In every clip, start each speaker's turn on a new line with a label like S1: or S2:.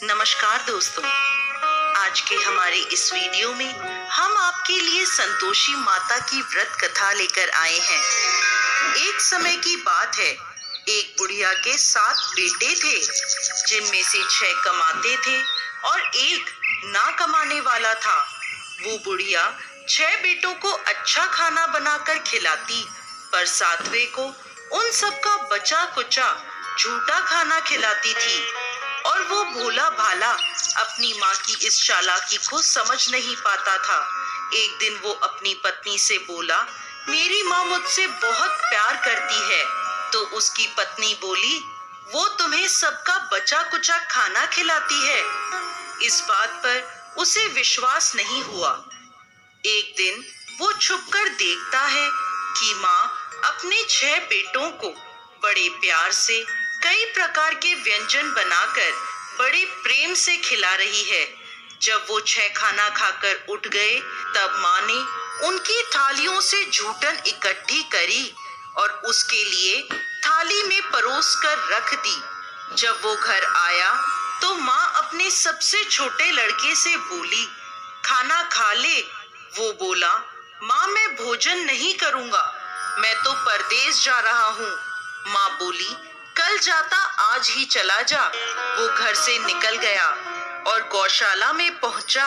S1: नमस्कार दोस्तों, आज के हमारे इस वीडियो में हम आपके लिए संतोषी माता की व्रत कथा लेकर आए हैं। एक समय की बात है, एक बुढ़िया के 7 बेटे थे, जिनमें से 6 कमाते थे और एक ना कमाने वाला था। वो बुढ़िया 6 बेटों को अच्छा खाना बनाकर खिलाती, पर 7वें को उन सब का बचा कुचा झूठा खाना खिलाती थी। और वो भोला भाला अपनी माँ की इस चालाकी को समझ नहीं पाता था। एक दिन वो अपनी पत्नी से बोला, मेरी माँ मुझसे बहुत प्यार करती है। तो उसकी पत्नी बोली, वो तुम्हें सबका बचा कुचा खाना खिलाती है। इस बात पर उसे विश्वास नहीं हुआ। एक दिन वो छुपकर देखता है कि माँ अपने 6 बेटों को बड़े प्यार से कई प्रकार के व्यंजन बनाकर बड़े प्रेम से खिला रही है। जब वो 6 खाना खाकर उठ गए, तब माँ ने उनकी थालियों से जूठन इकट्ठी करी और उसके लिए थाली में परोस कर रख दी। जब वो घर आया तो माँ अपने सबसे छोटे लड़के से बोली, खाना खा ले। वो बोला, माँ मैं भोजन नहीं करूँगा, मैं तो परदेश जा रहा हूँ। माँ बोली, कल जाता आज ही चला जा। वो घर से निकल गया और गौशाला में पहुंचा,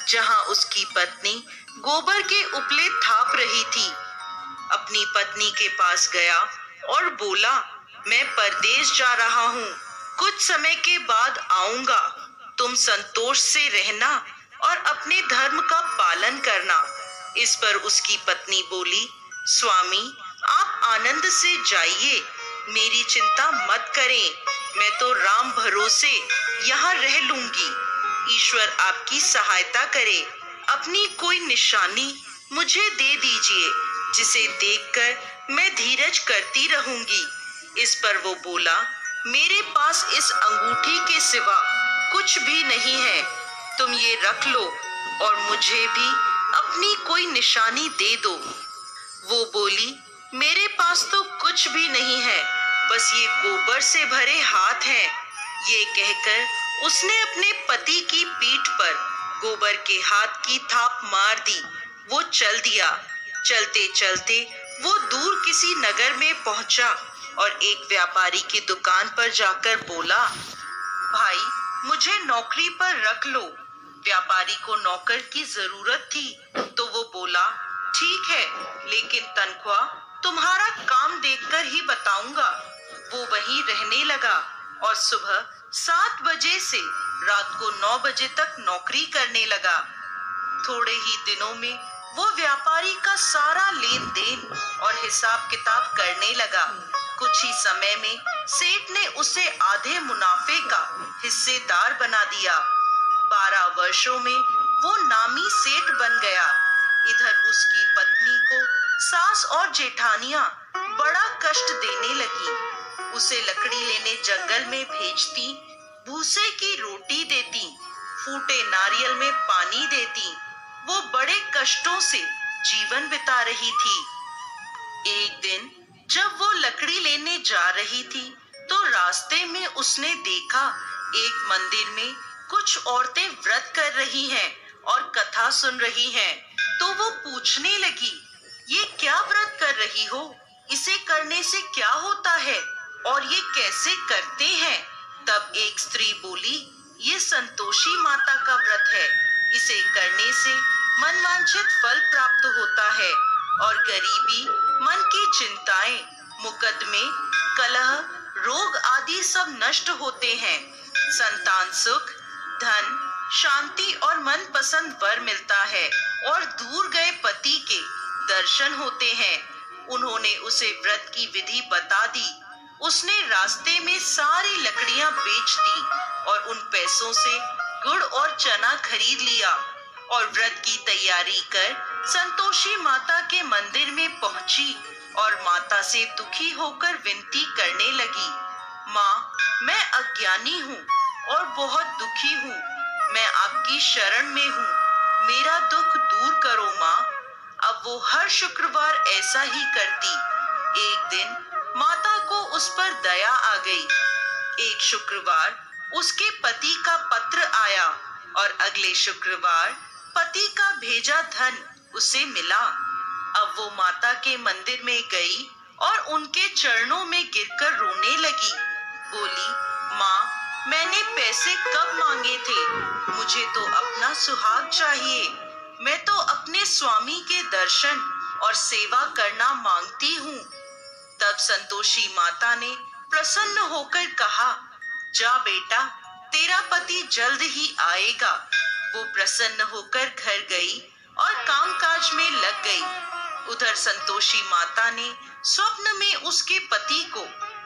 S1: जहां उसकी पत्नी गोबर के उपले थाप रही थी। अपनी पत्नी के पास गया और बोला, मैं परदेश जा रहा हूँ, कुछ समय के बाद आऊंगा। तुम संतोष से रहना और अपने धर्म का पालन करना। इस पर उसकी पत्नी बोली, स्वामी आप आनंद से जाइए, मेरी चिंता मत करें, मैं तो राम भरोसे यहाँ रह लूंगी। ईश्वर आपकी सहायता करे। अपनी कोई निशानी मुझे दे दीजिए, जिसे देखकर मैं धीरज करती रहूंगी। इस पर वो बोला, मेरे पास इस अंगूठी के सिवा कुछ भी नहीं है, तुम ये रख लो और मुझे भी अपनी कोई निशानी दे दो। वो बोली, मेरे पास तो कुछ भी नहीं है, बस ये गोबर से भरे हाथ हैं। ये कहकर उसने अपने पति की पीठ पर गोबर के हाथ की थाप मार दी। वो चल दिया। चलते चलते वो दूर किसी नगर में पहुंचा और एक व्यापारी की दुकान पर जाकर बोला, भाई मुझे नौकरी पर रख लो। व्यापारी को नौकर की जरूरत थी, तो वो बोला, ठीक है, लेकिन तनख्वाह तुम्हारा काम देखकर ही बताऊंगा। वो वहीं रहने लगा और सुबह 7 बजे से रात को 9 बजे तक नौकरी करने लगा। थोड़े ही दिनों में वो व्यापारी का सारा लेन देन और हिसाब किताब करने लगा। कुछ ही समय में सेठ ने उसे आधे मुनाफे का हिस्सेदार बना दिया। 12 वर्षों में वो नामी सेठ बन गया। इधर उसकी पत्नी को सास और जेठानियां बड़ा कष्ट देने लगी। उसे लकड़ी लेने जंगल में भेजती, भूसे की रोटी देती, फूटे नारियल में पानी देती। वो बड़े कष्टों से जीवन बिता रही थी। एक दिन जब वो लकड़ी लेने जा रही थी, तो रास्ते में उसने देखा एक मंदिर में कुछ औरतें व्रत कर रही हैं और कथा सुन रही हैं। तो वो पूछने लगी, ये क्या व्रत कर रही हो? इसे करने से क्या होता है और ये कैसे करते हैं? तब एक स्त्री बोली, ये संतोषी माता का व्रत है। इसे करने से मनवांछित फल प्राप्त होता है और गरीबी, मन की चिंताएं, मुकदमे, कलह, रोग आदि सब नष्ट होते हैं। संतान सुख, धन, शांति और मनपसंद वर मिलता है और दूर गए पति के दर्शन होते हैं। उन्होंने उसे व्रत की विधि बता दी। उसने रास्ते में सारी लकड़ियां बेच दी और उन पैसों से गुड़ और चना खरीद लिया और व्रत की तैयारी कर संतोषी माता के मंदिर में पहुंची और माता से दुखी होकर विनती करने लगी, माँ मैं अज्ञानी हूँ और बहुत दुखी हूँ, मैं आपकी शरण में हूँ, मेरा दुख दूर करो माँ। अब वो हर शुक्रवार ऐसा ही करती। एक दिन माता को उस पर दया आ गई। एक शुक्रवार उसके पति का पत्र आया और अगले शुक्रवार पति का भेजा धन उसे मिला। अब वो माता के मंदिर में गई और उनके चरणों में गिरकर रोने लगी। बोली, माँ, मैंने पैसे कब मांगे थे? मुझे तो अपना सुहाग चाहिए। मैं तो अपने स्वामी के दर्शन और सेवा करना मांगती हूँ। तब संतोषी माता ने प्रसन्न होकर कहा, जा बेटा, तेरा पति जल्द ही आएगा। वो प्रसन्न होकर घर गई और कामकाज में लग गई। उधर संतोषी माता ने स्वप्न में उसके पति को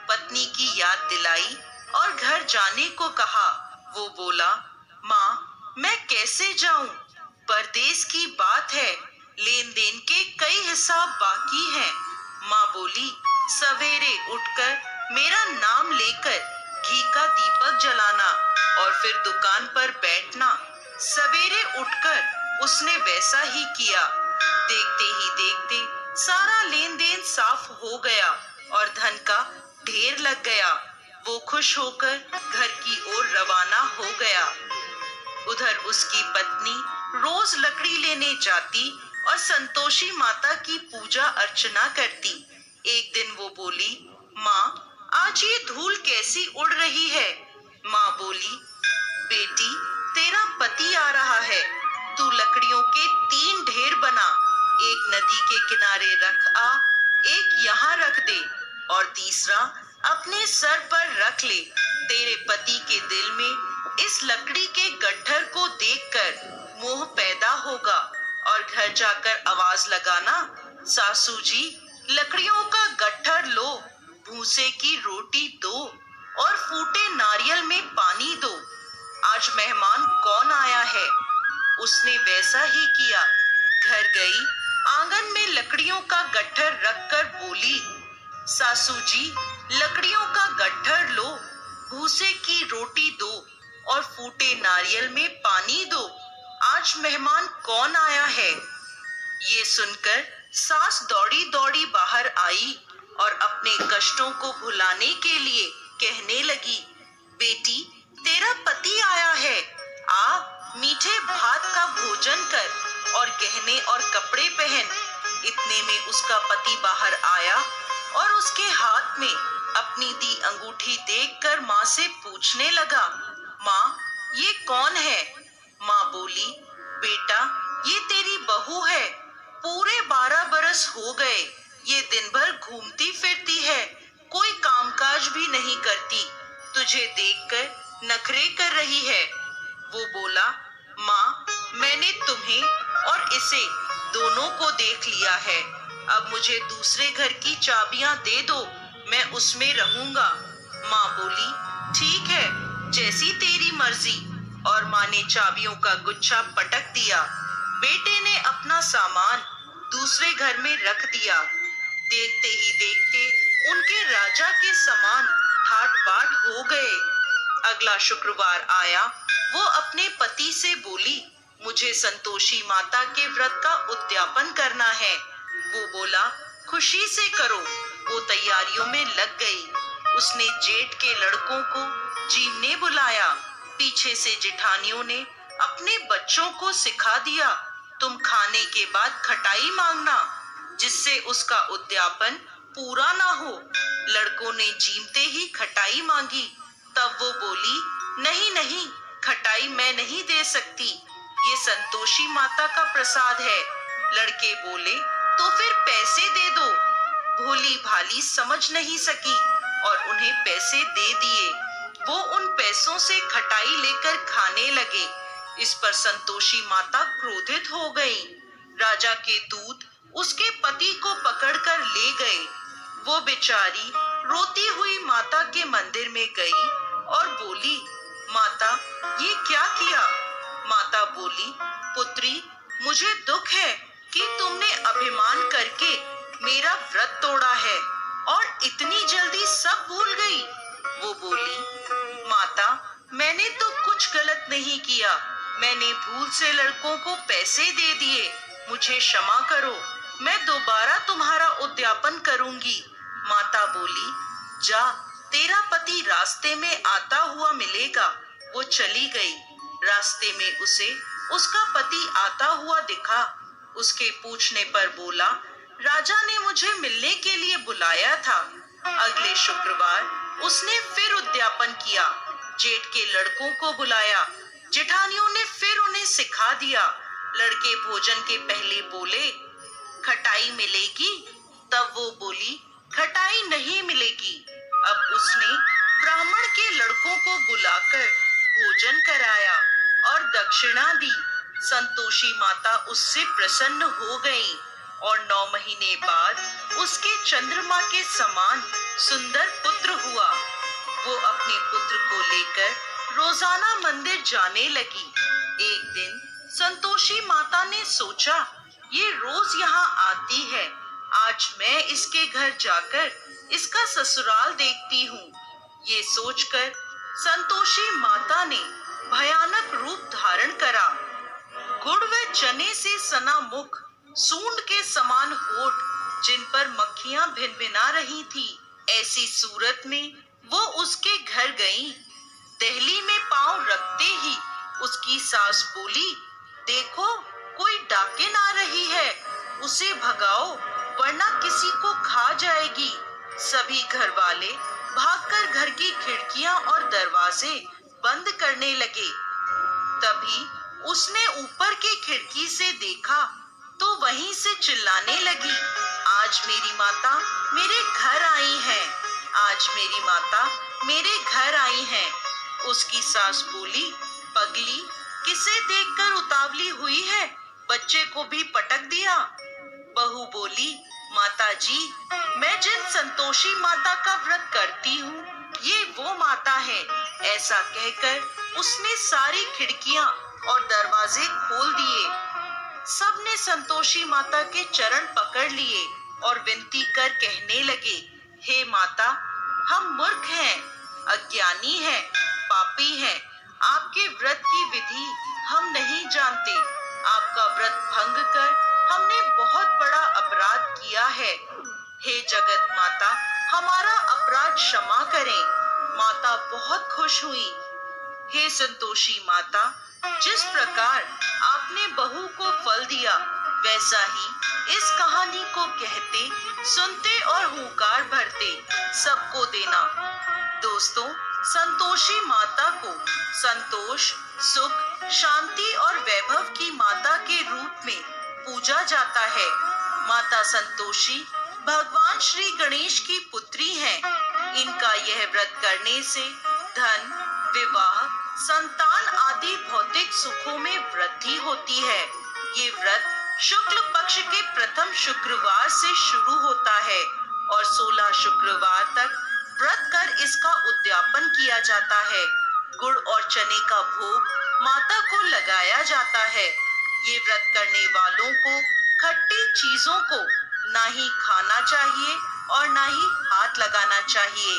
S1: पत्नी की याद दिलाई और घर जाने को कहा। वो बोला, माँ, मैं कैसे जाऊं? परदेश की बात है, लेन देन के कई हिसाब बाकी हैं। माँ बोली, सवेरे उठकर मेरा नाम लेकर घी का दीपक जलाना और फिर दुकान पर बैठना। सवेरे उठकर उसने वैसा ही किया। देखते ही देखते सारा लेन देन साफ हो गया और धन का ढेर लग गया। वो खुश होकर घर की ओर रवाना हो गया। उधर उसकी पत्नी रोज लकड़ी लेने जाती और संतोषी माता की पूजा अर्चना करती। एक दिन वो बोली, माँ, आज ये धूल कैसी उड़ रही है? माँ बोली, बेटी, तेरा पति आ रहा है। तू लकड़ियों के 3 ढेर बना, एक नदी के किनारे रख आ, एक यहाँ रख दे और तीसरा अपने सर पर रख ले। तेरे पति के दिल में इस लकड़ी के गट्ठर को देखकर मोह पैदा होगा और घर जाकर आवाज लगाना, सासू जी, लकड़ियों का गट्ठर लो, भूसे की रोटी दो और फूटे नारियल में पानी दो। आज मेहमान कौन आया है? उसने वैसा ही किया। घर गई, आंगन में लकड़ियों का गट्ठर रखकर बोली, सासू जी, लकड़ियों का गट्ठर लो, भूसे की रोटी दो और फूटे नारियल में पानी दो। आज मेहमान कौन आया है? ये सुनकर सास दौड़ी दौड़ी बाहर आई और अपने कष्टों को भुलाने के लिए कहने लगी, बेटी, तेरा पति आया है। आ, मीठे भात का भोजन कर और गहने और कपड़े पहन। इतने में उसका पति बाहर आया और उसके हाथ में अपनी दी अंगूठी देखकर माँ से पूछने लगा, माँ, ये कौन है? माँ बोली, बेटा, ये तेरी बहू है। पूरे 12 बरस हो गए। ये दिन भर घूमती फिरती है, कोई कामकाज भी नहीं करती। तुझे देखकर नखरे कर रही है। वो बोला, माँ, मैंने तुम्हें और इसे दोनों को देख लिया है। अब मुझे दूसरे घर की चाबियां दे दो, मैं उसमें रहूंगा। माँ बोली, ठीक है, जैसी तेरी मर्जी। और माँ ने चाबियों का गुच्छा पटक दिया। बेटे ने अपना सामान दूसरे घर में रख दिया। देखते ही देखते उनके राजा के समान ठाट बाट हो गए। अगला शुक्रवार आया। वो अपने पति से बोली, मुझे संतोषी माता के व्रत का उद्यापन करना है। वो बोला, खुशी से करो। वो तैयारियों में लग गई। उसने जेठ के लड़कों को जीमने बुलाया। पीछे से जिठानियों ने अपने बच्चों को सिखा दिया, तुम खाने के बाद खटाई मांगना, जिससे उसका उद्यापन पूरा ना हो। लड़कों ने जीमते ही खटाई मांगी। तब वो बोली, नहीं नहीं, खटाई मैं नहीं दे सकती, ये संतोषी माता का प्रसाद है। लड़के बोले, तो फिर पैसे दे दो। भोली भाली समझ नहीं सकी और उन्हें पैसे दे दिए। वो उन पैसों से खटाई लेकर खाने लगे। इस पर संतोषी माता क्रोधित हो गई। राजा के दूत उसके पति को पकड़कर ले गए। वो बेचारी रोती हुई माता के मंदिर में गई और बोली, माता, ये क्या किया? माता बोली, पुत्री, मुझे दुख है कि तुमने अभिमान करके मेरा व्रत तोड़ा है और इतनी जल्दी सब भूल गई। वो बोली, माता, मैंने तो कुछ गलत नहीं किया। मैंने भूल से लड़कों को पैसे दे दिए। मुझे क्षमा करो, मैं दोबारा तुम्हारा उद्यापन करूंगी। माता बोली, जा, तेरा पति रास्ते में आता हुआ मिलेगा। वो चली गई। रास्ते में उसे उसका पति आता हुआ दिखा। उसके पूछने पर बोला, राजा ने मुझे मिलने के लिए बुलाया था। अगले शुक्रवार उसने फिर उद्यापन किया। जेठ के लड़कों को बुलाया। जेठानियों ने फिर उन्हें सिखा दिया। लड़के भोजन के पहले बोले, खटाई मिलेगी? तब वो बोली, खटाई नहीं मिलेगी। अब उसने ब्राह्मण के लड़कों को बुलाकर भोजन कराया और दक्षिणा दी। संतोषी माता उससे प्रसन्न हो गईं और 9 महीने बाद उसके चंद्रमा के समान सुंदर पुत्र हुआ। वो अपने पुत्र को लेकर रोजाना मंदिर जाने लगी। एक दिन संतोषी माता ने सोचा, ये रोज यहाँ आती है, आज मैं इसके घर जाकर इसका ससुराल देखती हूँ। ये सोचकर संतोषी माता ने भयानक रूप धारण करा। गुड़ व चने से सना मुख, सूंड के समान होठ, जिन पर मक्खियां भिनभिना रही थी, ऐसी सूरत में वो उसके घर गईं। दहली में पांव रखते ही उसकी सास बोली, देखो कोई डाकिन आ रही है, उसे भगाओ वरना किसी को खा जाएगी। सभी घर वाले भागकर घर की खिड़कियां और दरवाजे बंद करने लगे। तभी उसने ऊपर की खिड़की से देखा तो वहीं से चिल्लाने लगी, आज मेरी माता मेरे घर आई है, आज मेरी माता मेरे घर आई है। उसकी सास बोली, पगली किसे देखकर उतावली हुई है, बच्चे को भी पटक दिया। बहू बोली, माता जी, मैं जिन संतोषी माता का व्रत करती हूँ, ये वो माता है। ऐसा कहकर उसने सारी खिड़कियां और दरवाजे खोल दिए। सबने संतोषी माता के चरण पकड़ लिए और विनती कर कहने लगे, हे माता, हम मूर्ख हैं, अज्ञानी हैं, पापी हैं। आपके व्रत की विधि हम नहीं जानते। आपका व्रत भंग कर हमने बहुत बड़ा अपराध किया है। हे जगत माता, हमारा अपराध क्षमा करें। माता बहुत खुश हुई। हे संतोषी माता, जिस प्रकार आपने बहू को फल दिया, वैसा ही इस कहानी को कहते, सुनते और हुंकार भरते सबको देना। दोस्तों, संतोषी माता को संतोष, सुख, शांति और वैभव की माता के रूप में पूजा जाता है। माता संतोषी भगवान श्री गणेश की पुत्री हैं। इनका यह व्रत करने से धन, विवाह, संतान आदि भौतिक सुखों में वृद्धि होती है। ये व्रत शुक्ल पक्ष के प्रथम शुक्रवार से शुरू होता है और 16 शुक्रवार तक व्रत कर इसका उद्यापन किया जाता है। गुड़ और चने का भोग माता को लगाया जाता है। ये व्रत करने वालों को खट्टी चीजों को ना ही खाना चाहिए और ना ही हाथ लगाना चाहिए।